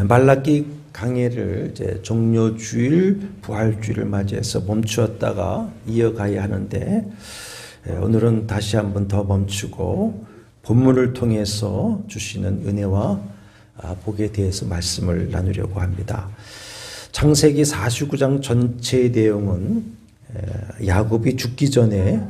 말라기 강해를 이제 종료주일, 부활주일을 맞이해서 멈추었다가 이어가야 하는데 오늘은 다시 한번 더 멈추고 본문을 통해서 주시는 은혜와 복에 대해서 말씀을 나누려고 합니다. 창세기 49장 전체의 내용은 야곱이 죽기 전에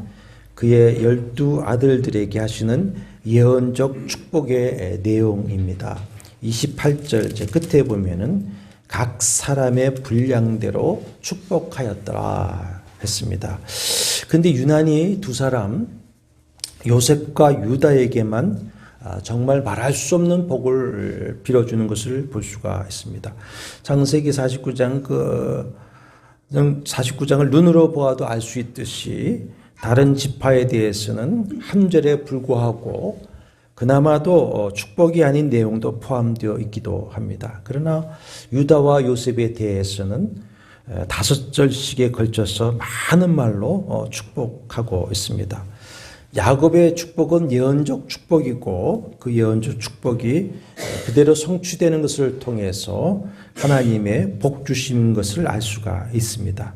그의 12 아들들에게 하시는 예언적 축복의 내용입니다. 28절 이제 끝에 보면은 각 사람의 분량대로 축복하였더라 했습니다. 근데 유난히 두 사람 요셉과 유다에게만 정말 말할 수 없는 복을 빌어주는 것을 볼 수가 있습니다. 창세기 49장을 눈으로 보아도 알 수 있듯이 다른 지파에 대해서는 한 절에 불과하고 그나마도 축복이 아닌 내용도 포함되어 있기도 합니다. 그러나 유다와 요셉에 대해서는 5절씩에 걸쳐서 많은 말로 축복하고 있습니다. 야곱의 축복은 예언적 축복이고 그 예언적 축복이 그대로 성취되는 것을 통해서 하나님의 복 주신 것을 알 수가 있습니다.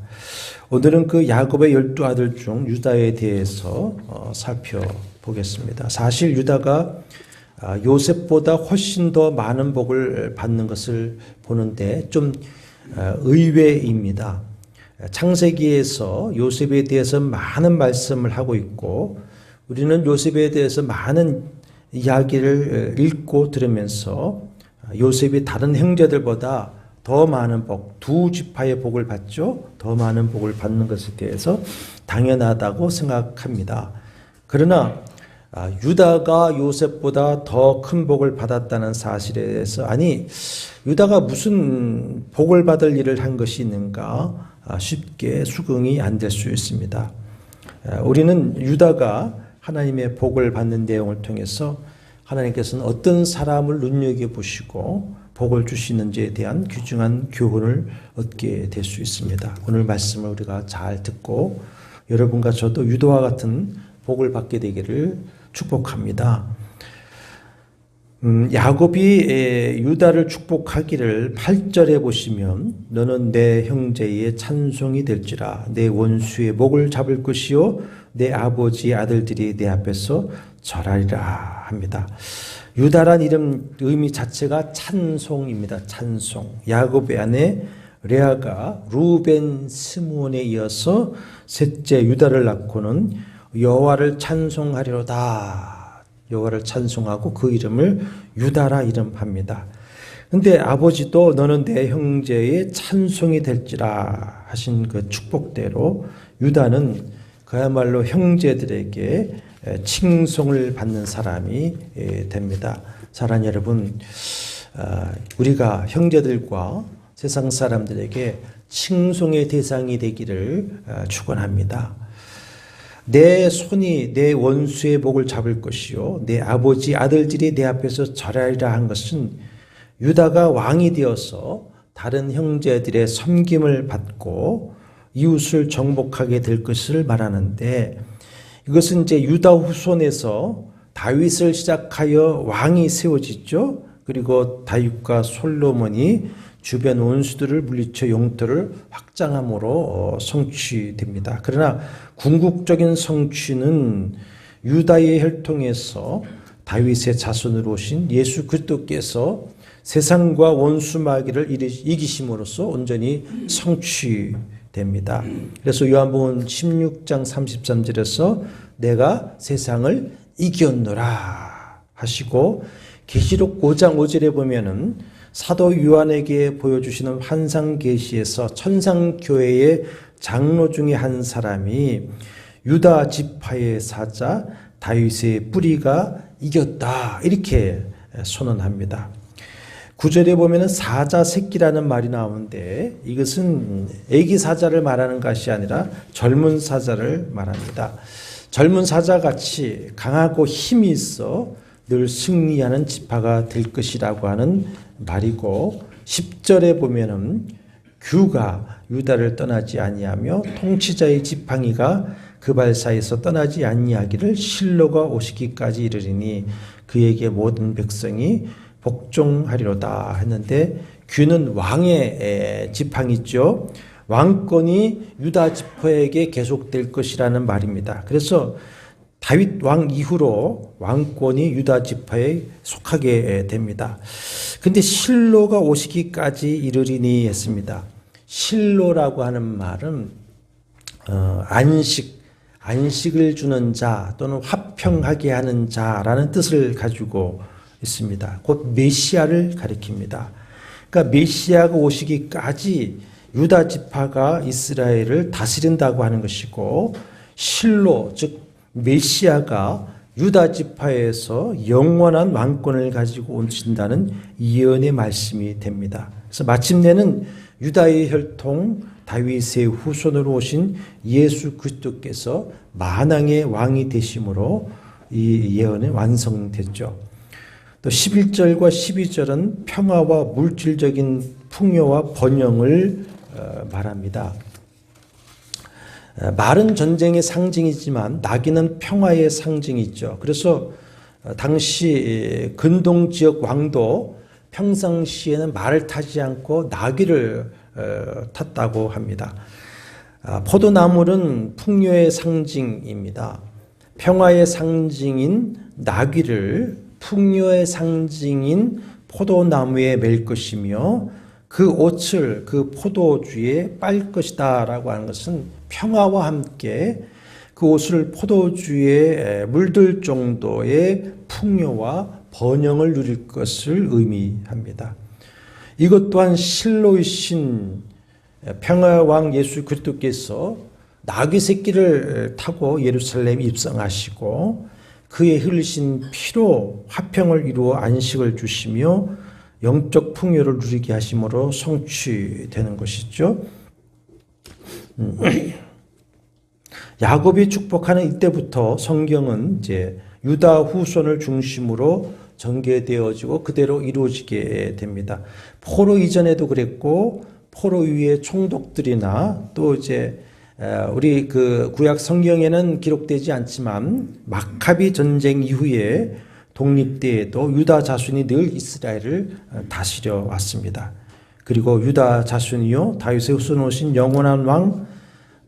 오늘은 그 야곱의 12 아들 중 유다에 대해서 살펴보겠습니다. 사실 유다가 요셉보다 훨씬 더 많은 복을 받는 것을 보는데 좀 의외입니다. 창세기에서 요셉에 대해서 많은 말씀을 하고 있고 우리는 요셉에 대해서 많은 이야기를 읽고 들으면서 요셉이 다른 형제들보다 더 많은 복, 두 지파의 복을 받죠. 더 많은 복을 받는 것에 대해서 당연하다고 생각합니다. 그러나 유다가 요셉보다 더 큰 복을 받았다는 사실에 대해서 유다가 무슨 복을 받을 일을 한 것이 있는가 쉽게 수긍이 안 될 수 있습니다. 우리는 유다가 하나님의 복을 받는 내용을 통해서 하나님께서는 어떤 사람을 눈여겨보시고 복을 주시는지에 대한 귀중한 교훈을 얻게 될 수 있습니다. 오늘 말씀을 우리가 잘 듣고 여러분과 저도 유다와 같은 복을 받게 되기를 축복합니다. 야곱이 유다를 축복하기를 8절에 보시면 너는 내 형제의 찬송이 될지라 내 원수의 목을 잡을 것이요 내 아버지의 아들들이 내 앞에서 절하리라 합니다. 유다란 이름 의미 자체가 찬송입니다. 찬송. 야곱의 아내 레아가 루벤 스므온에 이어서 셋째 유다를 낳고는 여호와를 찬송하리로다. 여호와를 찬송하고 그 이름을 유다라 이름합니다. 근데 아버지도 너는 내 형제의 찬송이 될지라 하신 그 축복대로 유다는 그야말로 형제들에게 칭송을 받는 사람이 됩니다. 사랑하는 여러분, 우리가 형제들과 세상 사람들에게 칭송의 대상이 되기를 축원합니다. 내 손이 내 원수의 목을 잡을 것이요 내 아버지 아들들이 내 앞에서 절하리라 한 것은 유다가 왕이 되어서 다른 형제들의 섬김을 받고 이웃을 정복하게 될 것을 말하는데 이것은 이제 유다 후손에서 다윗을 시작하여 왕이 세워지죠. 그리고 다윗과 솔로몬이 주변 원수들을 물리쳐 영토를 확장함으로 성취됩니다. 그러나 궁극적인 성취는 유다의 혈통에서 다윗의 자손으로 오신 예수 그리스도께서 세상과 원수 마귀를 이기심으로써 온전히 성취됩니다. 그래서 요한복음 16장 33절에서 내가 세상을 이겼노라 하시고 계시록 5장 5절에 보면은 사도 요한에게 보여주시는 환상 계시에서 천상교회의 장로 중에 한 사람이 유다 지파의 사자 다윗의 뿌리가 이겼다 이렇게 선언합니다. 9절에 보면 사자 새끼라는 말이 나오는데 이것은 애기 사자를 말하는 것이 아니라 젊은 사자를 말합니다. 젊은 사자같이 강하고 힘이 있어 늘 승리하는 지파가 될 것이라고 하는 말이고 10절에 보면은 규가 유다를 떠나지 아니하며 통치자의 지팡이가 그 발사에서 떠나지 아니하기를 실로가 오시기까지 이르리니 그에게 모든 백성이 복종하리로다 했는데 귀는 왕의 지팡이죠. 왕권이 유다 지파에게 계속될 것이라는 말입니다. 그래서 다윗 왕 이후로 왕권이 유다 지파에 속하게 됩니다. 근데 실로가 오시기까지 이르리니 했습니다. 실로라고 하는 말은 안식을 주는 자 또는 화평하게 하는 자라는 뜻을 가지고 있습니다. 곧 메시아를 가리킵니다. 그러니까 메시아가 오시기까지 유다 지파가 이스라엘을 다스린다고 하는 것이고, 실로 즉 메시아가 유다 지파에서 영원한 왕권을 가지고 오신다는 예언의 말씀이 됩니다. 그래서 마침내는 유다의 혈통 다윗의 후손으로 오신 예수 그리스도께서 만왕의 왕이 되심으로 이 예언이 완성됐죠. 또 11절과 12절은 평화와 물질적인 풍요와 번영을 말합니다. 말은 전쟁의 상징이지만 나귀는 평화의 상징이죠. 그래서 당시 근동 지역 왕도 평상시에는 말을 타지 않고 나귀를 탔다고 합니다. 포도나물은 풍요의 상징입니다. 평화의 상징인 나귀를 풍요의 상징인 포도나무에 맬 것이며 그 옷을 그 포도주에 빨 것이다 라고 하는 것은 평화와 함께 그 옷을 포도주에 물들 정도의 풍요와 번영을 누릴 것을 의미합니다. 이것 또한 실로이신 평화왕 예수 그리스도께서 나귀 새끼를 타고 예루살렘에 입성하시고 그의 흘리신 피로 화평을 이루어 안식을 주시며 영적 풍요를 누리게 하심으로 성취되는 것이죠. 야곱이 축복하는 이때부터 성경은 이제 유다 후손을 중심으로 전개되어지고 그대로 이루어지게 됩니다. 포로 이전에도 그랬고 포로 이후의 총독들이나 또 이제 우리 그 구약 성경에는 기록되지 않지만 마카비 전쟁 이후에 독립때에도 유다 자손이 늘 이스라엘을 다스려 왔습니다. 그리고 유다 자손이요 다윗의 후손 오신 영원한 왕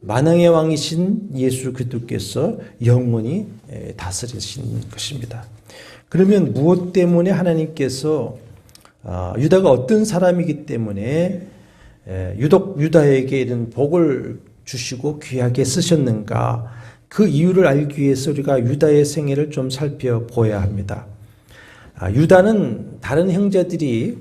만왕의 왕이신 예수 그리스도께서 영원히 다스리신 것입니다. 그러면 무엇 때문에 하나님께서 유다가 어떤 사람이기 때문에 유독 유다에게 이런 복을 주시고 귀하게 쓰셨는가, 그 이유를 알기 위해서 우리가 유다의 생애를 좀 살펴보아야 합니다. 유다는 다른 형제들이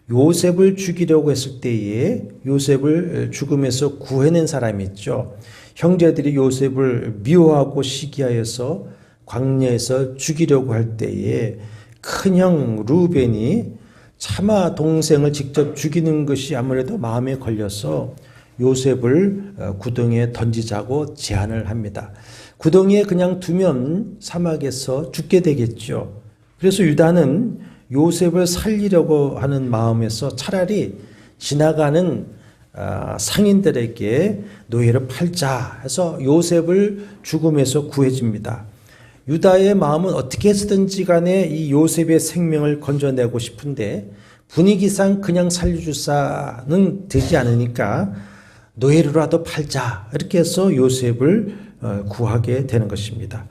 요셉을 죽이려고 했을 때에 요셉을 죽음에서 구해낸 사람이 있죠. 형제들이 요셉을 미워하고 시기하여서 광야에서 죽이려고 할 때에 큰형 루벤이 차마 동생을 직접 죽이는 것이 아무래도 마음에 걸려서 요셉을 구덩이에 던지자고 제안을 합니다. 구덩이에 그냥 두면 사막에서 죽게 되겠죠. 그래서 유다는 요셉을 살리려고 하는 마음에서 차라리 지나가는 상인들에게 노예를 팔자 해서 요셉을 죽음에서 구해줍니다. 유다의 마음은 어떻게 해서든지 간에 이 요셉의 생명을 건져내고 싶은데 분위기상 그냥 살려주사는 되지 않으니까 노예로라도 팔자 이렇게 해서 요셉을 구하게 되는 것입니다.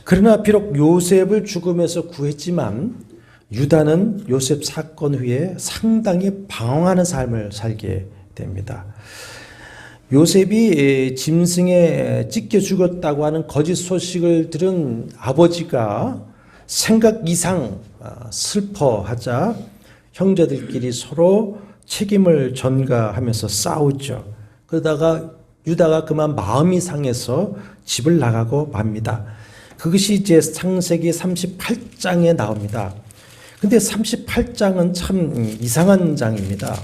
그러나 비록 요셉을 죽음에서 구했지만 유다는 요셉 사건 후에 상당히 방황하는 삶을 살게 됩니다. 요셉이 짐승에 찢겨 죽었다고 하는 거짓 소식을 들은 아버지가 생각 이상 슬퍼하자 형제들끼리 서로 책임을 전가하면서 싸우죠. 그러다가 유다가 그만 마음이 상해서 집을 나가고 맙니다. 그것이 이제 창세기 38장에 나옵니다. 근데 38장은 참 이상한 장입니다.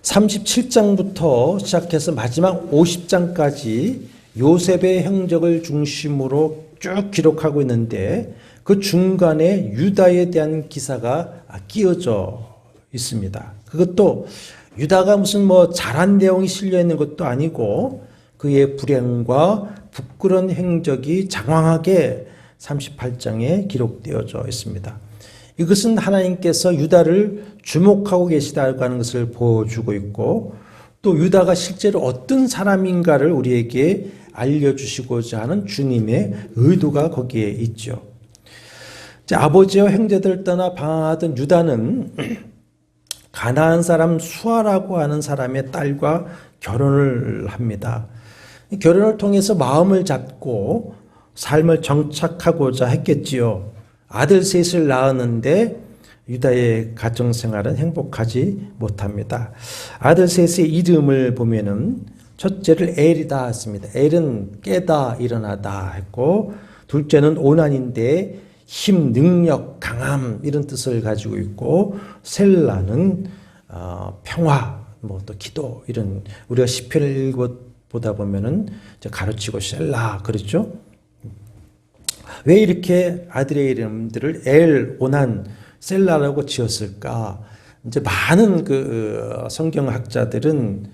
37장부터 시작해서 마지막 50장까지 요셉의 행적을 중심으로 쭉 기록하고 있는데 그 중간에 유다에 대한 기사가 끼어져 있습니다. 그것도 유다가 무슨 잘한 내용이 실려 있는 것도 아니고 그의 불행과 부끄러운 행적이 장황하게 38장에 기록되어져 있습니다. 이것은 하나님께서 유다를 주목하고 계시다고 하는 것을 보여주고 있고, 또 유다가 실제로 어떤 사람인가를 우리에게 알려주시고자 하는 주님의 의도가 거기에 있죠. 아버지와 형제들 떠나 방황하던 유다는 가나안 사람 수아라고 하는 사람의 딸과 결혼을 합니다. 결혼을 통해서 마음을 잡고 삶을 정착하고자 했겠지요. 아들 셋을 낳았는데 유다의 가정생활은 행복하지 못합니다. 아들 셋의 이름을 보면은 첫째를 엘이다 했습니다. 엘은 깨다 일어나다 했고, 둘째는 오난인데 힘, 능력, 강함 이런 뜻을 가지고 있고, 셀라는 평화, 또 기도 이런, 우리가 시편을 읽어보다 보면은 가르치고 셀라 그랬죠. 왜 이렇게 아들의 이름들을 엘, 오난, 셀라라고 지었을까? 이제 많은 성경학자들은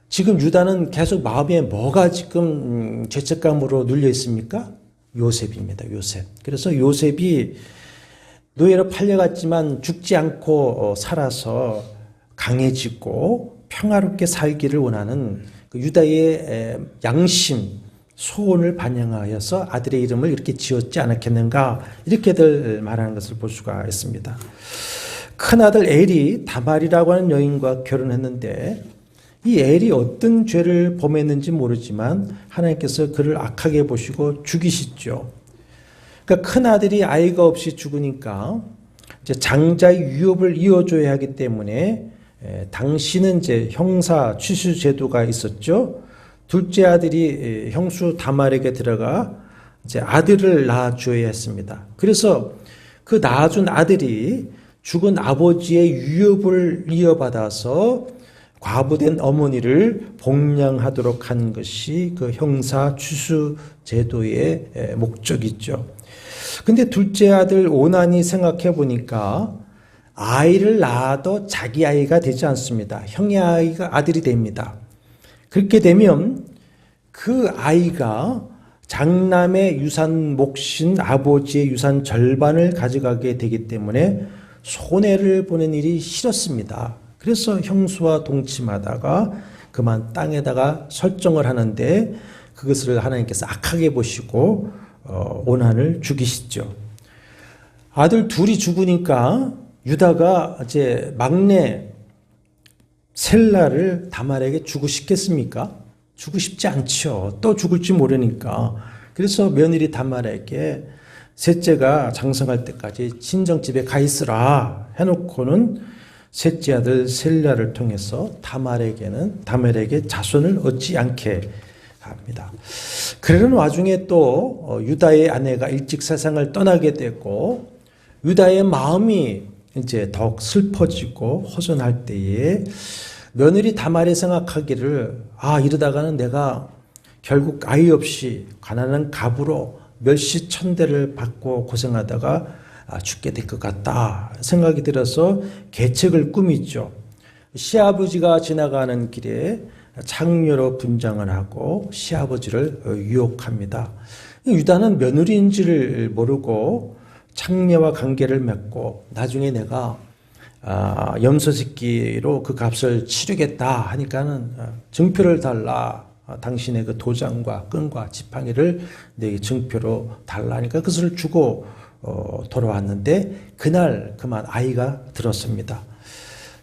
지금 유다는 계속 마음에 뭐가 지금 죄책감으로 눌려 있습니까? 요셉입니다. 요셉. 그래서 요셉이 노예로 팔려갔지만 죽지 않고 살아서 강해지고 평화롭게 살기를 원하는 유다의 양심, 소원을 반영하여서 아들의 이름을 이렇게 지었지 않았겠는가, 이렇게들 말하는 것을 볼 수가 있습니다. 큰아들 엘이 다말이라고 하는 여인과 결혼했는데, 이 엘이 어떤 죄를 범했는지 모르지만 하나님께서 그를 악하게 보시고 죽이시죠. 그러니까 큰아들이 아이가 없이 죽으니까 이제 장자의 유업을 이어줘야 하기 때문에 당시는 이제 형사 취수 제도가 있었죠. 둘째 아들이 형수 다말에게 들어가 이제 아들을 낳아줘야 했습니다. 그래서 그 낳아준 아들이 죽은 아버지의 유업을 이어받아서 과부된 어머니를 복양하도록 한 것이 그 형사 취수 제도의 목적이죠. 근데 둘째 아들 오난이 생각해 보니까 아이를 낳아도 자기 아이가 되지 않습니다. 형의 아이가 아들이 됩니다. 그렇게 되면 그 아이가 장남의 유산 몫인 아버지의 유산 절반을 가져가게 되기 때문에 손해를 보는 일이 싫었습니다. 그래서 형수와 동침하다가 그만 땅에다가 설정을 하는데, 그것을 하나님께서 악하게 보시고 오난을 죽이시죠. 아들 둘이 죽으니까 유다가 이제 막내 셀라를 다말에게 주고 싶겠습니까? 주고 싶지 않죠. 또 죽을지 모르니까. 그래서 며느리 다말에게 셋째가 장성할 때까지 친정집에 가 있으라 해놓고는 셋째 아들 셀라를 통해서 다말에게 자손을 얻지 않게 합니다. 그러는 와중에 또 유다의 아내가 일찍 세상을 떠나게 되고, 유다의 마음이 이제 더욱 슬퍼지고 허전할 때에 며느리 다말이 생각하기를, 이러다가는 내가 결국 아이 없이 가난한 갑으로 멸시천대를 받고 고생하다가 죽게 될 것 같다 생각이 들어서 계책을 꾸미죠. 시아버지가 지나가는 길에 창녀로 분장을 하고 시아버지를 유혹합니다. 유다는 며느리인지를 모르고 창녀와 관계를 맺고, 나중에 내가 염소 새끼로 그 값을 치르겠다 하니까는 증표를 달라, 당신의 그 도장과 끈과 지팡이를 내 증표로 달라 하니까 그것을 주고 돌아왔는데, 그날 그만 아이가 들었습니다.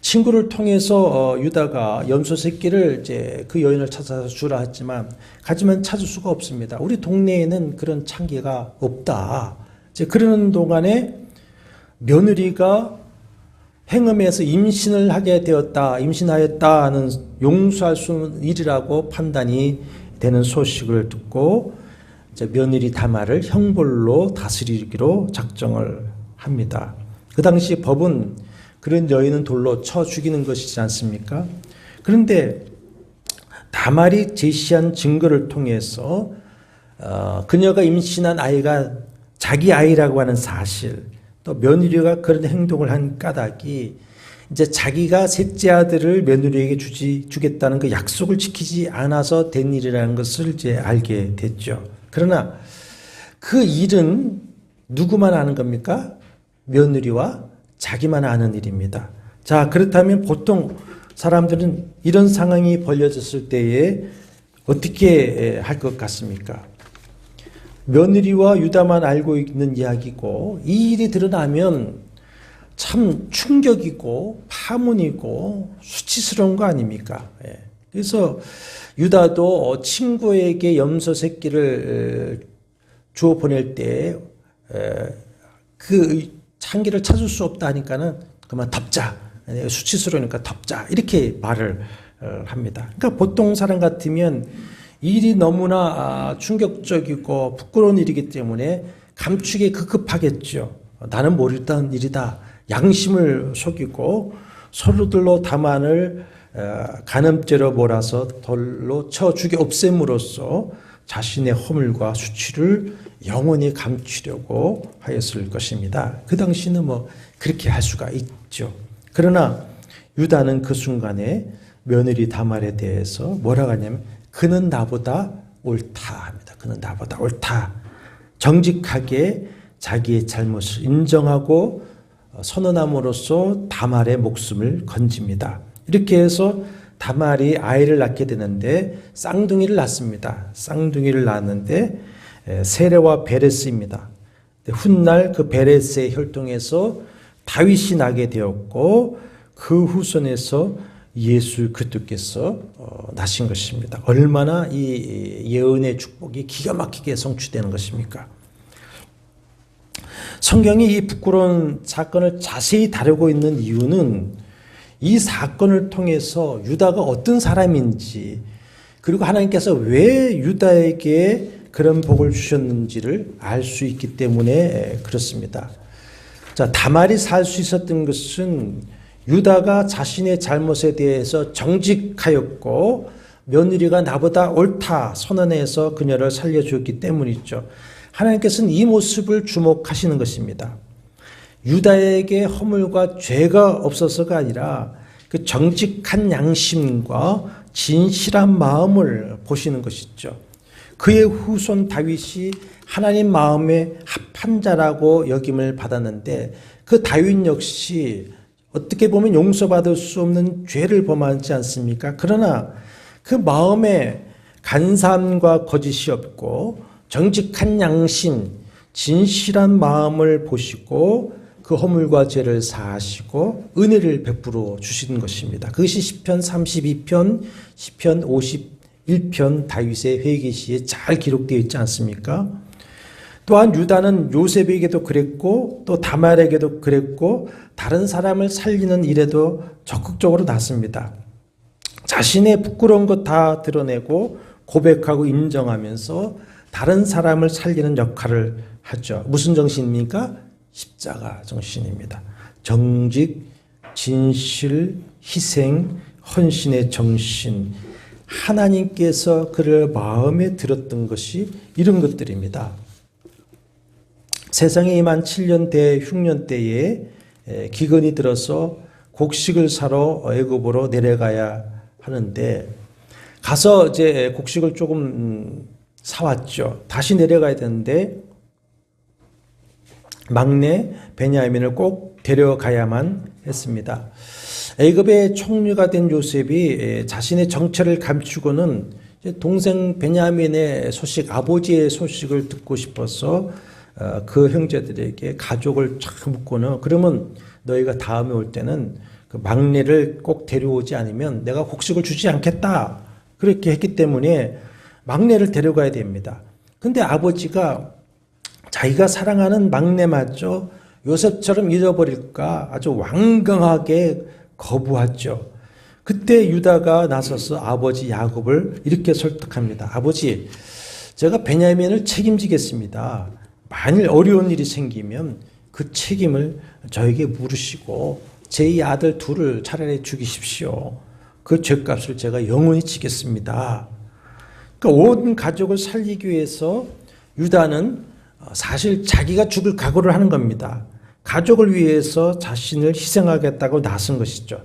친구를 통해서 유다가 염소 새끼를 이제 그 여인을 찾아서 주라 했지만 가지만 찾을 수가 없습니다. 우리 동네에는 그런 창기가 없다. 이제 그러는 동안에 며느리가 행음해서 임신을 하게 되었다, 임신하였다 하는 용서할 수 없는 일이라고 판단이 되는 소식을 듣고 이제 며느리 다말을 형벌로 다스리기로 작정을 합니다. 그 당시 법은 그런 여인은 돌로 쳐 죽이는 것이지 않습니까? 그런데 다말이 제시한 증거를 통해서 그녀가 임신한 아이가 자기 아이라고 하는 사실, 또 며느리가 그런 행동을 한 까닭이 이제 자기가 셋째 아들을 며느리에게 주겠다는 그 약속을 지키지 않아서 된 일이라는 것을 이제 알게 됐죠. 그러나 그 일은 누구만 아는 겁니까? 며느리와 자기만 아는 일입니다. 자, 그렇다면 보통 사람들은 이런 상황이 벌어졌을 때에 어떻게 할 것 같습니까? 며느리와 유다만 알고 있는 이야기고 이 일이 드러나면 참 충격이고 파문이고 수치스러운 거 아닙니까? 그래서 유다도 친구에게 염소 새끼를 주어 보낼 때 그 창기를 찾을 수 없다 하니까는 그만 덮자. 수치스러우니까 덮자. 이렇게 말을 합니다. 그러니까 보통 사람 같으면 일이 너무나 충격적이고 부끄러운 일이기 때문에 감추기 급급하겠죠. 나는 모르던 일이다. 양심을 속이고 서로들로 다만을 간음죄로 몰아서 돌로 쳐 죽여 없앰으로써 자신의 허물과 수치를 영원히 감추려고 하였을 것입니다. 그 당시는 그렇게 할 수가 있죠. 그러나 유다는 그 순간에 며느리 다말에 대해서 뭐라고 하냐면 그는 나보다 옳다 합니다. 그는 나보다 옳다. 정직하게 자기의 잘못을 인정하고 선언함으로써 다말의 목숨을 건집니다. 이렇게 해서 다말이 아이를 낳게 되는데 쌍둥이를 낳습니다. 쌍둥이를 낳았는데 세레와 베레스입니다. 훗날 그 베레스의 혈통에서 다윗이 나게 되었고 그 후손에서 예수 그리스도께서 나신 것입니다. 얼마나 이 예언의 축복이 기가 막히게 성취되는 것입니까? 성경이 이 부끄러운 사건을 자세히 다루고 있는 이유는 이 사건을 통해서 유다가 어떤 사람인지 그리고 하나님께서 왜 유다에게 그런 복을 주셨는지를 알 수 있기 때문에 그렇습니다. 자, 다말이 살 수 있었던 것은 유다가 자신의 잘못에 대해서 정직하였고 며느리가 나보다 옳다 선언해서 그녀를 살려주었기 때문이죠. 하나님께서는 이 모습을 주목하시는 것입니다. 유다에게 허물과 죄가 없어서가 아니라 그 정직한 양심과 진실한 마음을 보시는 것이죠. 그의 후손 다윗이 하나님 마음에 합한 자라고 여김을 받았는데 그 다윗 역시 어떻게 보면 용서받을 수 없는 죄를 범하지 않습니까? 그러나 그 마음에 간사함과 거짓이 없고 정직한 양심, 진실한 마음을 보시고 그 허물과 죄를 사하시고 은혜를 베풀어 주시는 것입니다. 그것이 시편 32편, 시편 51편 다윗의 회개시에 잘 기록되어 있지 않습니까? 또한 유다는 요셉에게도 그랬고 또 다말에게도 그랬고 다른 사람을 살리는 일에도 적극적으로 나섭니다. 자신의 부끄러운 것 다 드러내고 고백하고 인정하면서 다른 사람을 살리는 역할을 하죠. 무슨 정신입니까? 십자가 정신입니다. 정직, 진실, 희생, 헌신의 정신. 하나님께서 그를 마음에 들었던 것이 이런 것들입니다. 세상에 임한 7년 대 흉년 때에 기근이 들어서 곡식을 사러 애굽으로 내려가야 하는데 가서 이제 곡식을 조금 사왔죠. 다시 내려가야 되는데 막내 베냐민을 꼭 데려가야만 했습니다. 애굽의 총리가 된 요셉이 자신의 정체를 감추고는 동생 베냐민의 소식, 아버지의 소식을 듣고 싶어서 그 형제들에게 가족을 쫙 묶고는 그러면 너희가 다음에 올 때는 그 막내를 꼭 데려오지 않으면 내가 곡식을 주지 않겠다. 그렇게 했기 때문에 막내를 데려가야 됩니다. 근데 아버지가 자기가 사랑하는 막내마저 요셉처럼 잃어버릴까 아주 완강하게 거부하죠. 그때 유다가 나서서 아버지 야곱을 이렇게 설득합니다. 아버지, 제가 베냐민을 책임지겠습니다. 만일 어려운 일이 생기면 그 책임을 저에게 물으시고 제 아들 둘을 차라리 죽이십시오. 그 죄값을 제가 영원히 지겠습니다. 그러니까 온 가족을 살리기 위해서 유다는 사실 자기가 죽을 각오를 하는 겁니다. 가족을 위해서 자신을 희생하겠다고 나선 것이죠.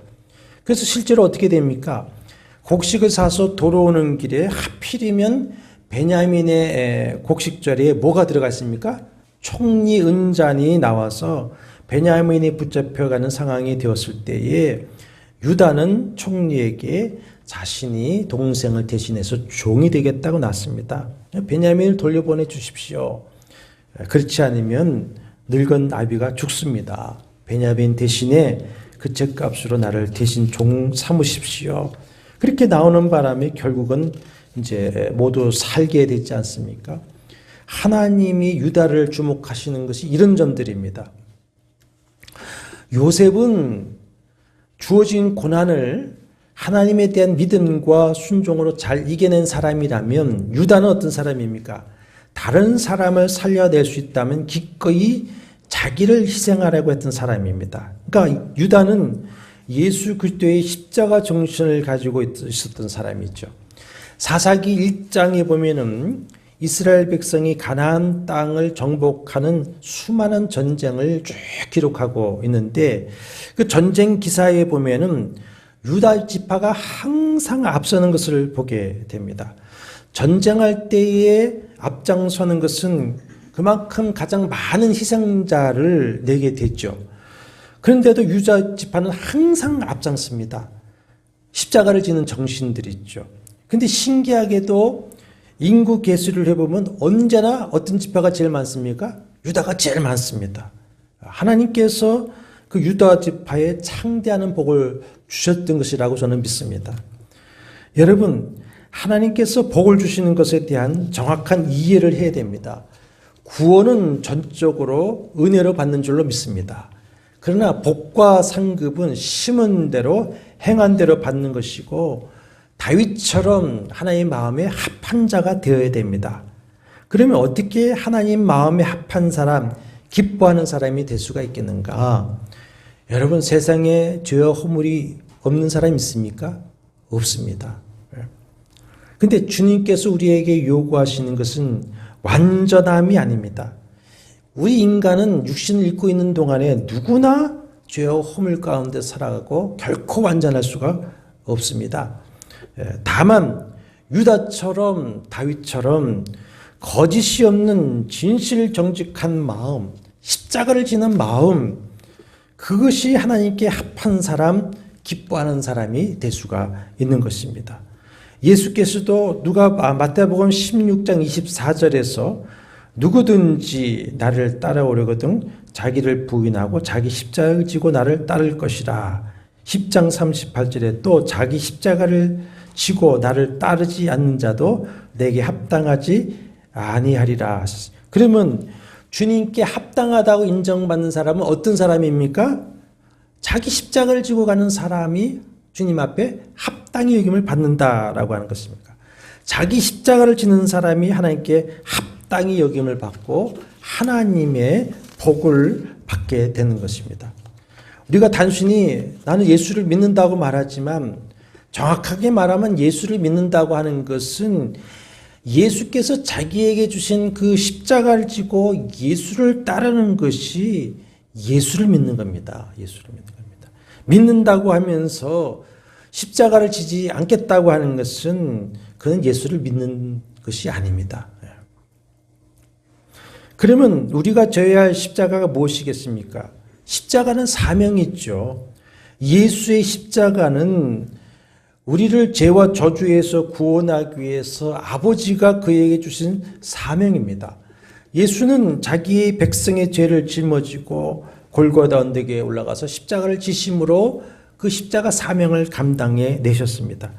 그래서 실제로 어떻게 됩니까? 곡식을 사서 돌아오는 길에 하필이면 베냐민의 곡식 자리에 뭐가 들어가 있습니까? 총리 은잔이 나와서 베냐민이 붙잡혀가는 상황이 되었을 때에 유다는 총리에게 자신이 동생을 대신해서 종이 되겠다고 났습니다. 베냐민을 돌려보내 주십시오. 그렇지 않으면 늙은 아비가 죽습니다. 베냐민 대신에 그 죗값으로 나를 대신 종 삼으십시오. 그렇게 나오는 바람에 결국은 이제 모두 살게 되지 않습니까? 하나님이 유다를 주목하시는 것이 이런 점들입니다. 요셉은 주어진 고난을 하나님에 대한 믿음과 순종으로 잘 이겨낸 사람이라면 유다는 어떤 사람입니까? 다른 사람을 살려낼 수 있다면 기꺼이 자기를 희생하려고 했던 사람입니다. 그러니까 유다는 예수 그리스도의 십자가 정신을 가지고 있었던 사람이죠. 사사기 1장에 보면은 이스라엘 백성이 가나안 땅을 정복하는 수많은 전쟁을 쭉 기록하고 있는데 그 전쟁 기사에 보면은 유다 지파가 항상 앞서는 것을 보게 됩니다. 전쟁할 때에 앞장서는 것은 그만큼 가장 많은 희생자를 내게 됐죠. 그런데도 유다 지파는 항상 앞장섭니다. 십자가를 지는 정신들이 있죠. 근데 신기하게도 인구 계수를 해보면 언제나 어떤 지파가 제일 많습니까? 유다가 제일 많습니다. 하나님께서 그 유다 지파에 창대하는 복을 주셨던 것이라고 저는 믿습니다. 여러분, 하나님께서 복을 주시는 것에 대한 정확한 이해를 해야 됩니다. 구원은 전적으로 은혜로 받는 줄로 믿습니다. 그러나 복과 상급은 심은 대로 행한 대로 받는 것이고 다윗처럼 하나님 마음에 합한 자가 되어야 됩니다. 그러면 어떻게 하나님 마음에 합한 사람, 기뻐하는 사람이 될 수가 있겠는가? 여러분, 세상에 죄와 허물이 없는 사람이 있습니까? 없습니다. 근데 주님께서 우리에게 요구하시는 것은 완전함이 아닙니다. 우리 인간은 육신을 입고 있는 동안에 누구나 죄와 허물 가운데 살아가고 결코 완전할 수가 없습니다. 다만 유다처럼 다윗처럼 거짓이 없는 진실 정직한 마음, 십자가를 지는 마음, 그것이 하나님께 합한 사람, 기뻐하는 사람이 될 수가 있는 것입니다. 예수께서도 마태복음 16장 24절에서 누구든지 나를 따라오려거든 자기를 부인하고 자기 십자가를 지고 나를 따를 것이라. 10장 38절에 또 자기 십자가를 지고 나를 따르지 않는 자도 내게 합당하지 아니하리라. 그러면 주님께 합당하다고 인정받는 사람은 어떤 사람입니까? 자기 십자가를 지고 가는 사람이 주님 앞에 합당히 여김을 받는다라고 하는 것입니다. 자기 십자가를 지는 사람이 하나님께 합당히 여김을 받고 하나님의 복을 받게 되는 것입니다. 우리가 단순히 나는 예수를 믿는다고 말하지만 정확하게 말하면 예수를 믿는다고 하는 것은 예수께서 자기에게 주신 그 십자가를 지고 예수를 따르는 것이 예수를 믿는 겁니다. 예수를 믿는 겁니다. 믿는다고 하면서 십자가를 지지 않겠다고 하는 것은 그는 예수를 믿는 것이 아닙니다. 그러면 우리가 져야 할 십자가가 무엇이겠습니까? 십자가는 사명이 있죠. 예수의 십자가는 우리를 죄와 저주에서 구원하기 위해서 아버지가 그에게 주신 사명입니다. 예수는 자기의 백성의 죄를 짊어지고 골고다 언덕에 올라가서 십자가를 지심으로 그 십자가 사명을 감당해 내셨습니다.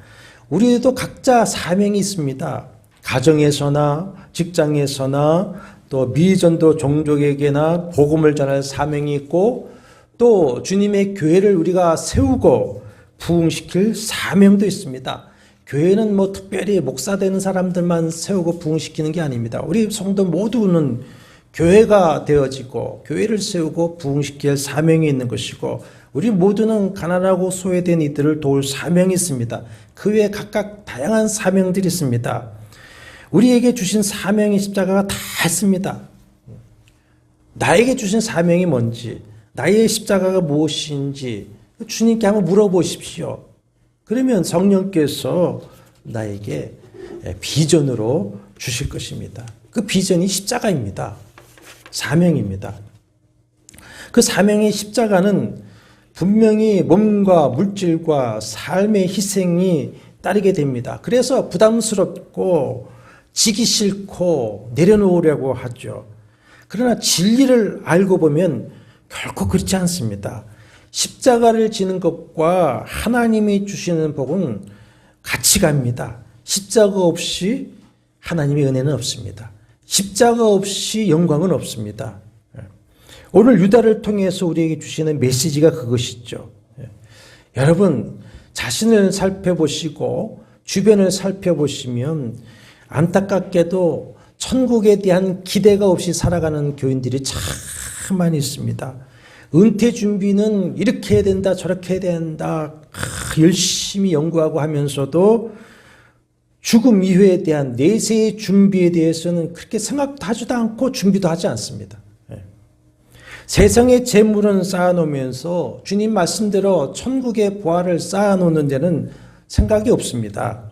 우리도 각자 사명이 있습니다. 가정에서나 직장에서나 또 미전도 종족에게나 복음을 전할 사명이 있고 또 주님의 교회를 우리가 세우고 부흥시킬 사명도 있습니다. 교회는 뭐 특별히 목사 되는 사람들만 세우고 부흥시키는 게 아닙니다. 우리 성도 모두는 교회가 되어지고 교회를 세우고 부흥시킬 사명이 있는 것이고 우리 모두는 가난하고 소외된 이들을 도울 사명이 있습니다. 그 외에 각각 다양한 사명들이 있습니다. 우리에게 주신 사명의 십자가가 다 있습니다. 나에게 주신 사명이 뭔지, 나의 십자가가 무엇인지 주님께 한번 물어보십시오. 그러면 성령께서 나에게 비전으로 주실 것입니다. 그 비전이 십자가입니다. 사명입니다. 그 사명의 십자가는 분명히 몸과 물질과 삶의 희생이 따르게 됩니다. 그래서 부담스럽고 지기 싫고 내려놓으려고 하죠. 그러나 진리를 알고 보면 결코 그렇지 않습니다. 십자가를 지는 것과 하나님이 주시는 복은 같이 갑니다. 십자가 없이 하나님의 은혜는 없습니다. 십자가 없이 영광은 없습니다. 오늘 유다를 통해서 우리에게 주시는 메시지가 그것이죠. 여러분, 자신을 살펴보시고 주변을 살펴보시면 안타깝게도 천국에 대한 기대가 없이 살아가는 교인들이 참 많이 있습니다. 은퇴 준비는 이렇게 해야 된다, 저렇게 해야 된다, 열심히 연구하고 하면서도 죽음 이후에 대한 내세의 준비에 대해서는 그렇게 생각도 하지도 않고 준비도 하지 않습니다. 세상의 재물은 쌓아놓으면서 주님 말씀대로 천국의 보화를 쌓아놓는 데는 생각이 없습니다.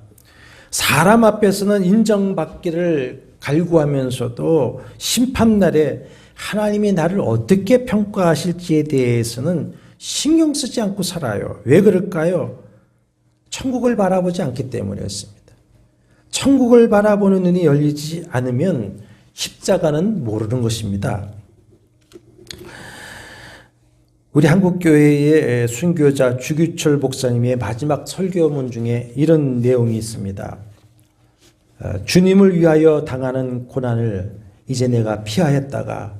사람 앞에서는 인정받기를 갈구하면서도 심판날에 하나님이 나를 어떻게 평가하실지에 대해서는 신경 쓰지 않고 살아요. 왜 그럴까요? 천국을 바라보지 않기 때문이었습니다. 천국을 바라보는 눈이 열리지 않으면 십자가는 모르는 것입니다. 우리 한국교회의 순교자 주규철 목사님의 마지막 설교문 중에 이런 내용이 있습니다. 주님을 위하여 당하는 고난을 이제 내가 피하였다가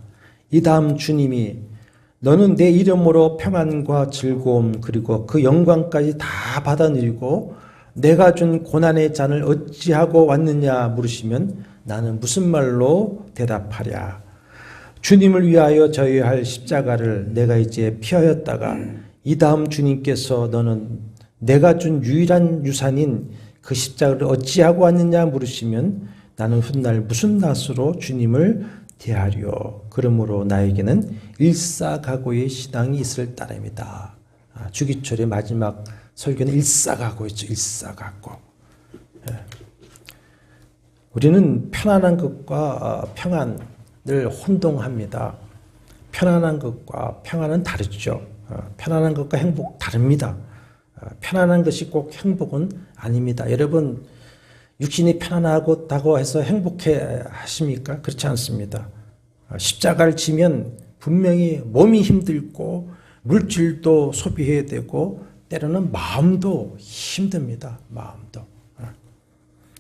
이 다음 주님이 너는 내 이름으로 평안과 즐거움 그리고 그 영광까지 다 받아들이고 내가 준 고난의 잔을 어찌하고 왔느냐 물으시면 나는 무슨 말로 대답하랴. 주님을 위하여 져야 할 십자가를 내가 이제 피하였다가 이 다음 주님께서 너는 내가 준 유일한 유산인 그 십자가를 어찌하고 왔느냐 물으시면 나는 훗날 무슨 낯으로 주님을 대하려. 그러므로 나에게는 일사각오의 신앙이 있을 따름이다. 주기철의 마지막 설교는 일사각오였죠. 일사각오. 우리는 편안한 것과 평안을 혼동합니다. 편안한 것과 평안은 다르죠. 편안한 것과 행복 다릅니다. 편안한 것이 꼭 행복은 아닙니다. 여러분, 육신이 편안하다고 해서 행복해 하십니까? 그렇지 않습니다. 십자가를 지면 분명히 몸이 힘들고 물질도 소비해야 되고 때로는 마음도 힘듭니다. 마음도.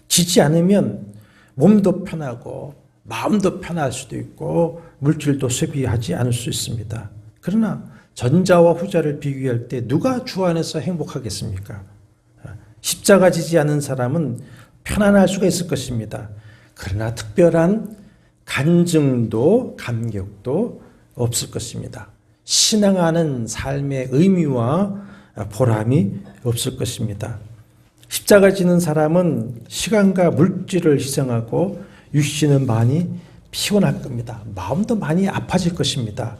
지지 않으면 몸도 편하고 마음도 편할 수도 있고 물질도 소비하지 않을 수 있습니다. 그러나 전자와 후자를 비교할 때 누가 주 안에서 행복하겠습니까? 십자가 지지 않은 사람은 편안할 수가 있을 것입니다. 그러나 특별한 간증도 감격도 없을 것입니다. 신앙하는 삶의 의미와 보람이 없을 것입니다. 십자가 지는 사람은 시간과 물질을 희생하고 육신은 많이 피곤할 겁니다. 마음도 많이 아파질 것입니다.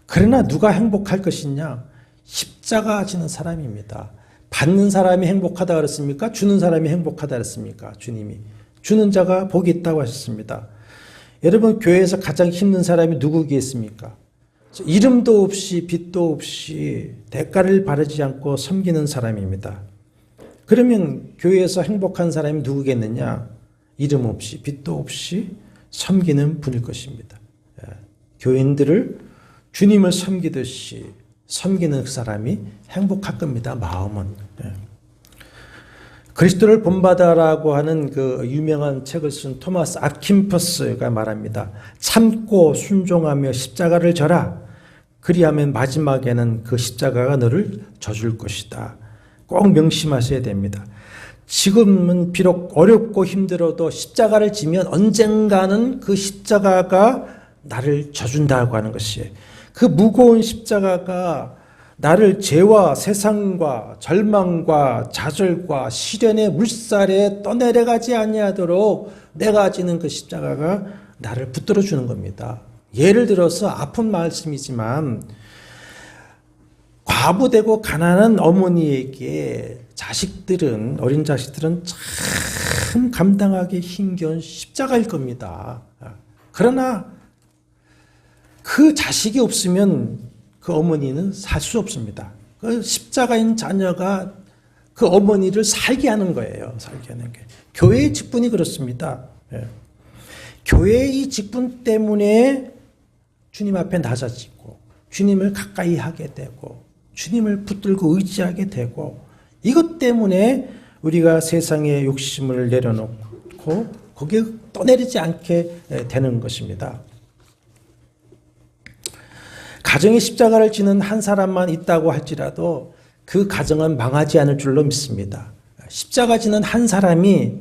그러나 누가 행복할 것이냐? 십자가 지는 사람입니다. 받는 사람이 행복하다 그랬습니까? 주는 사람이 행복하다 그랬습니까? 주님이. 주는 자가 복이 있다고 하셨습니다. 여러분, 교회에서 가장 힘든 사람이 누구겠습니까? 이름도 없이 빚도 없이 대가를 바라지 않고 섬기는 사람입니다. 그러면 교회에서 행복한 사람이 누구겠느냐? 이름 없이 빚도 없이 섬기는 분일 것입니다. 교인들을 주님을 섬기듯이 섬기는 그 사람이 행복할 겁니다. 마음은. 그리스도를 본받아라고 하는 그 유명한 책을 쓴 토마스 아킨퍼스가 말합니다. 참고 순종하며 십자가를 져라. 그리하면 마지막에는 그 십자가가 너를 져줄 것이다. 꼭 명심하셔야 됩니다. 지금은 비록 어렵고 힘들어도 십자가를 지면 언젠가는 그 십자가가 나를 져준다고 하는 것이에요. 그 무거운 십자가가 나를 죄와 세상과 절망과 좌절과 시련의 물살에 떠내려가지 아니하도록 내가 지는 그 십자가가 나를 붙들어 주는 겁니다. 예를 들어서 아픈 말씀이지만 과부되고 가난한 어머니에게 자식들은 어린 자식들은 참 감당하기 힘겨운 십자가일 겁니다. 그러나 그 자식이 없으면 그 어머니는 살 수 없습니다. 그 십자가인 자녀가 그 어머니를 살게 하는 거예요. 살게 하는 게. 교회의 직분이 그렇습니다. 예. 교회의 이 직분 때문에 주님 앞에 낮아지고 주님을 가까이 하게 되고 주님을 붙들고 의지하게 되고 이것 때문에 우리가 세상의 욕심을 내려놓고 거기에 떠내리지 않게 되는 것입니다. 가정에 십자가를 지는 한 사람만 있다고 할지라도 그 가정은 망하지 않을 줄로 믿습니다. 십자가 지는 한 사람이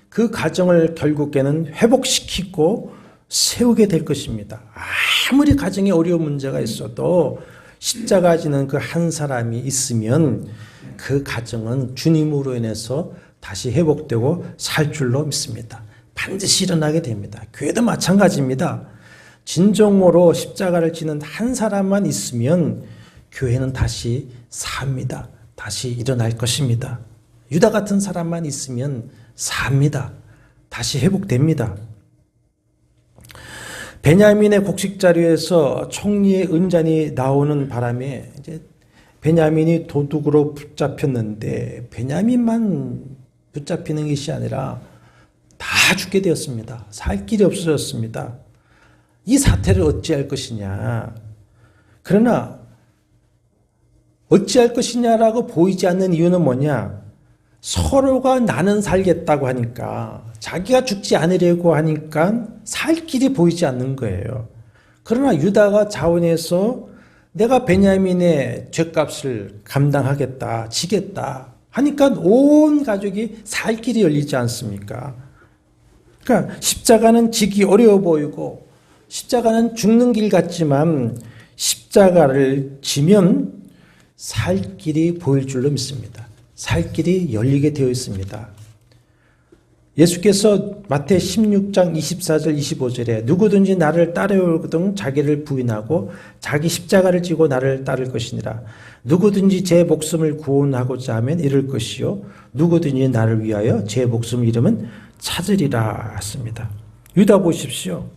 그 가정을 결국에는 회복시키고 세우게 될 것입니다. 아무리 가정에 어려운 문제가 있어도 십자가 지는 그 한 사람이 있으면 그 가정은 주님으로 인해서 다시 회복되고 살 줄로 믿습니다. 반드시 일어나게 됩니다. 교회도 마찬가지입니다. 진정으로 십자가를 지는 한 사람만 있으면 교회는 다시 삽니다. 다시 일어날 것입니다. 유다 같은 사람만 있으면 삽니다. 다시 회복됩니다. 베냐민의 곡식 자료에서 총리의 은잔이 나오는 바람에 이제 베냐민이 도둑으로 붙잡혔는데 베냐민만 붙잡히는 것이 아니라 다 죽게 되었습니다. 살 길이 없어졌습니다. 이 사태를 어찌할 것이냐. 그러나 어찌할 것이냐라고 보이지 않는 이유는 뭐냐. 서로가 나는 살겠다고 하니까 자기가 죽지 않으려고 하니까 살 길이 보이지 않는 거예요. 그러나 유다가 자원해서 내가 베냐민의 죗값을 감당하겠다, 지겠다 하니까 온 가족이 살 길이 열리지 않습니까? 그러니까 십자가는 지기 어려워 보이고 십자가는 죽는 길 같지만 십자가를 지면 살 길이 보일 줄로 믿습니다. 살 길이 열리게 되어 있습니다. 예수께서 마태 16장 24절 25절에 누구든지 나를 따르거든 자기를 부인하고 자기 십자가를 지고 나를 따를 것이니라. 누구든지 제 목숨을 구원하고자 하면 잃을 것이요 누구든지 나를 위하여 제 목숨을 잃으면 찾으리라 했습니다. 유다 보십시오.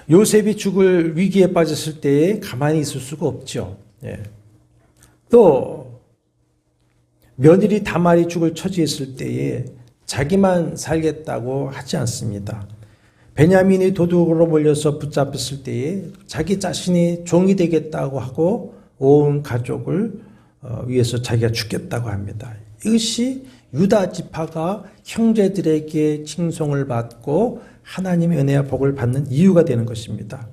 요셉이 죽을 위기에 빠졌을 때에 가만히 있을 수가 없죠. 예. 또 며느리 다말이 죽을 처지했을 때에 자기만 살겠다고 하지 않습니다. 베냐민이 도둑으로 몰려서 붙잡혔을 때에 자기 자신이 종이 되겠다고 하고 온 가족을 위해서 자기가 죽겠다고 합니다. 이것이 유다 지파가 형제들에게 칭송을 받고 하나님의 은혜와 복을 받는 이유가 되는 것입니다.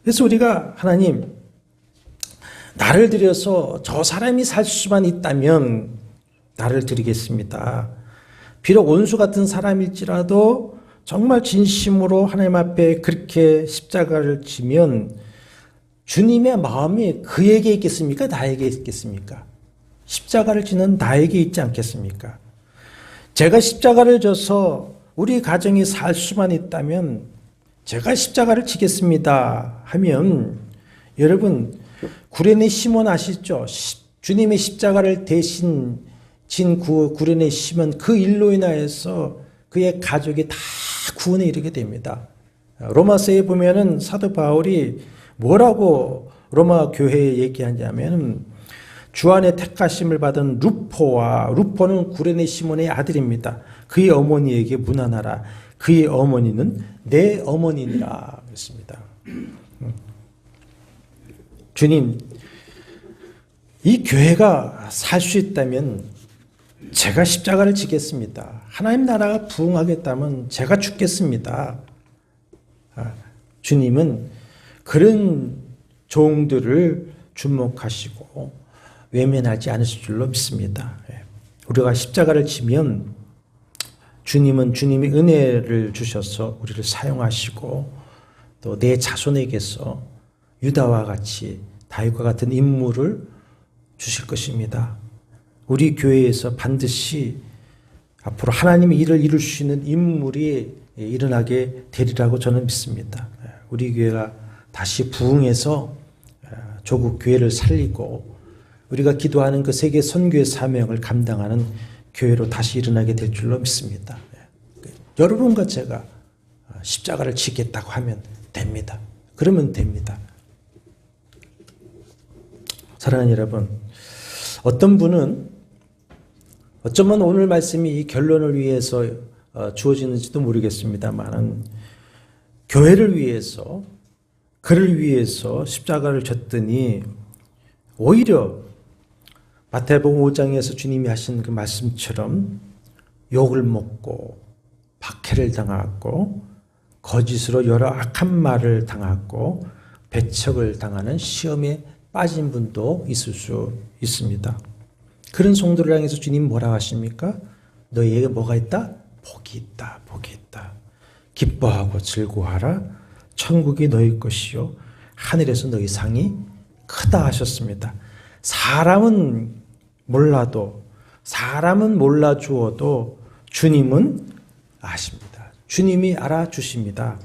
그래서 우리가 하나님 나를 들여서 저 사람이 살 수만 있다면 나를 드리겠습니다. 비록 원수 같은 사람일지라도 정말 진심으로 하나님 앞에 그렇게 십자가를 지면 주님의 마음이 그에게 있겠습니까? 나에게 있겠습니까? 십자가를 지는 나에게 있지 않겠습니까? 제가 십자가를 져서 우리 가정이 살 수만 있다면 제가 십자가를 지겠습니다 하면 여러분 구레네 시몬 아시죠? 주님의 십자가를 대신 진 구레네 시몬 그 일로 인하여서 그의 가족이 다 구원에 이르게 됩니다. 로마서에 보면은 사도 바울이 뭐라고 로마 교회에 얘기하냐면은 주 안에 택하심을 받은 루포는 구레네 시몬의 아들입니다. 그의 어머니에게 문안하라. 그의 어머니는 내 어머니니라 그랬습니다. 주님, 이 교회가 살 수 있다면 제가 십자가를 지겠습니다. 하나님 나라가 부흥하겠다면 제가 죽겠습니다. 주님은 그런 종들을 주목하시고 외면하지 않으실 줄로 믿습니다. 우리가 십자가를 지면 주님은 주님의 은혜를 주셔서 우리를 사용하시고 또 내 자손에게서 유다와 같이 다윗과 같은 인물을 주실 것입니다. 우리 교회에서 반드시 앞으로 하나님의 일을 이룰 수 있는 인물이 일어나게 되리라고 저는 믿습니다. 우리 교회가 다시 부흥해서 조국 교회를 살리고 우리가 기도하는 그 세계 선교의 사명을 감당하는 교회로 다시 일어나게 될 줄로 믿습니다. 여러분과 제가 십자가를 지겠다고 하면 됩니다. 그러면 됩니다. 사랑하는 여러분, 어떤 분은 어쩌면 오늘 말씀이 이 결론을 위해서 주어지는지도 모르겠습니다만 교회를 위해서 그를 위해서 십자가를 졌더니 오히려 마태복음 5장에서 주님이 하신 그 말씀처럼 욕을 먹고 박해를 당하고 거짓으로 여러 악한 말을 당하고 배척을 당하는 시험에 빠진 분도 있을 수 있습니다. 그런 성도를 향해서 주님 뭐라고 하십니까? 너희에게 뭐가 있다? 복이 있다. 복이 있다. 기뻐하고 즐거워하라. 천국이 너희 것이요 하늘에서 너희 상이 크다 하셨습니다. 사람은 몰라도, 사람은 몰라주어도 주님은 아십니다. 주님이 알아주십니다.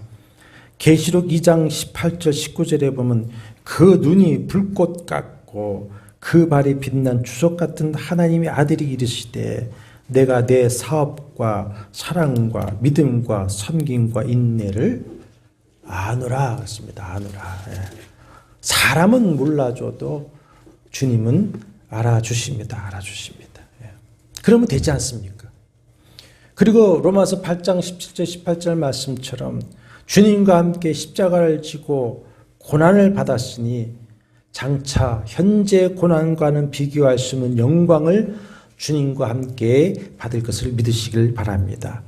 계시록 2장 18절 19절에 보면 그 눈이 불꽃 같고 그 발이 빛난 주석 같은 하나님의 아들이 이르시되 내가 내 사업과 사랑과 믿음과 섬김과 인내를 아노라 했습니다. 아노라. 사람은 몰라줘도 주님은 알아주십니다. 알아주십니다. 그러면 되지 않습니까? 그리고 로마서 8장 17절 18절 말씀처럼 주님과 함께 십자가를 지고 고난을 받았으니 장차 현재 고난과는 비교할 수 없는 영광을 주님과 함께 받을 것을 믿으시길 바랍니다.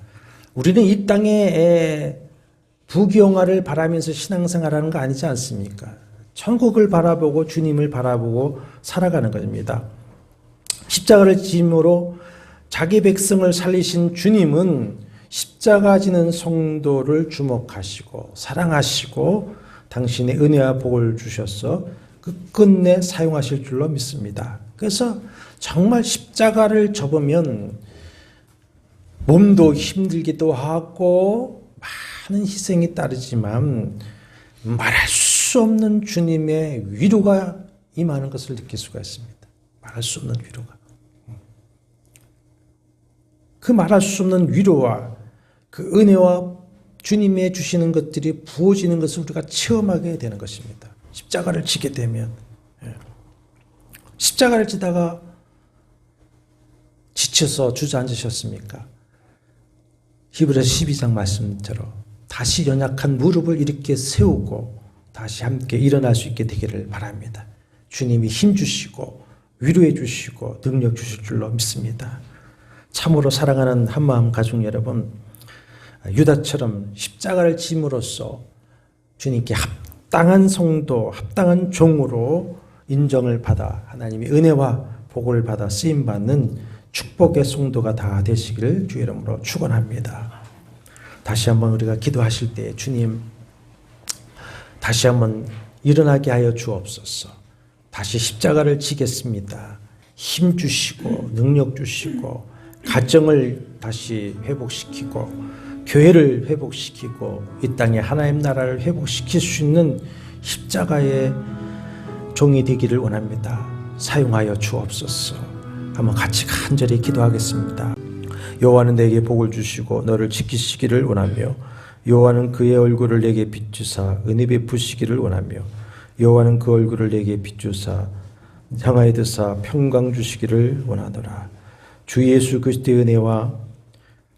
우리는 이 땅에 부귀영화를 바라면서 신앙생활하는 거 아니지 않습니까? 천국을 바라보고 주님을 바라보고 살아가는 것입니다. 십자가를 짐으로 자기 백성을 살리신 주님은 십자가 지는 성도를 주목하시고 사랑하시고 당신의 은혜와 복을 주셔서 끝끝내 사용하실 줄로 믿습니다. 그래서 정말 십자가를 접으면 몸도 힘들기도 하고 많은 희생이 따르지만 말할 수 없는 주님의 위로가 임하는 것을 느낄 수가 있습니다. 말할 수 없는 위로가. 그 말할 수 없는 위로와 그 은혜와 주님의 주시는 것들이 부어지는 것을 우리가 체험하게 되는 것입니다. 십자가를 지게 되면. 십자가를 지다가 지쳐서 주저앉으셨습니까? 히브리서 12장 말씀대로 다시 연약한 무릎을 이렇게 세우고 다시 함께 일어날 수 있게 되기를 바랍니다. 주님이 힘 주시고 위로해 주시고 능력 주실 줄로 믿습니다. 참으로 사랑하는 한마음 가족 여러분, 유다처럼 십자가를 짐으로써 주님께 합당한 성도, 합당한 종으로 인정을 받아 하나님의 은혜와 복을 받아 쓰임받는 축복의 성도가 다 되시기를 주의 이름으로 축원합니다. 다시 한번 우리가 기도하실 때 주님 다시 한번 일어나게 하여 주옵소서. 다시 십자가를 지겠습니다. 힘 주시고 능력 주시고 가정을 다시 회복시키고 교회를 회복시키고 이 땅에 하나님 나라를 회복시킬 수 있는 십자가의 종이 되기를 원합니다. 사용하여 주옵소서. 한번 같이 간절히 기도하겠습니다. 여호와는 내게 복을 주시고 너를 지키시기를 원하며 여호와는 그의 얼굴을 내게 비추사 은혜 베푸시기를 원하며 여호와는 그 얼굴을 내게 비추사 향하여 드사 평강 주시기를 원하노라. 주 예수 그리스도의 은혜와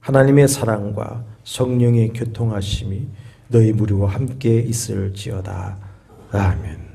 하나님의 사랑과 성령의 교통하심이 너희 무리와 함께 있을지어다. 아멘.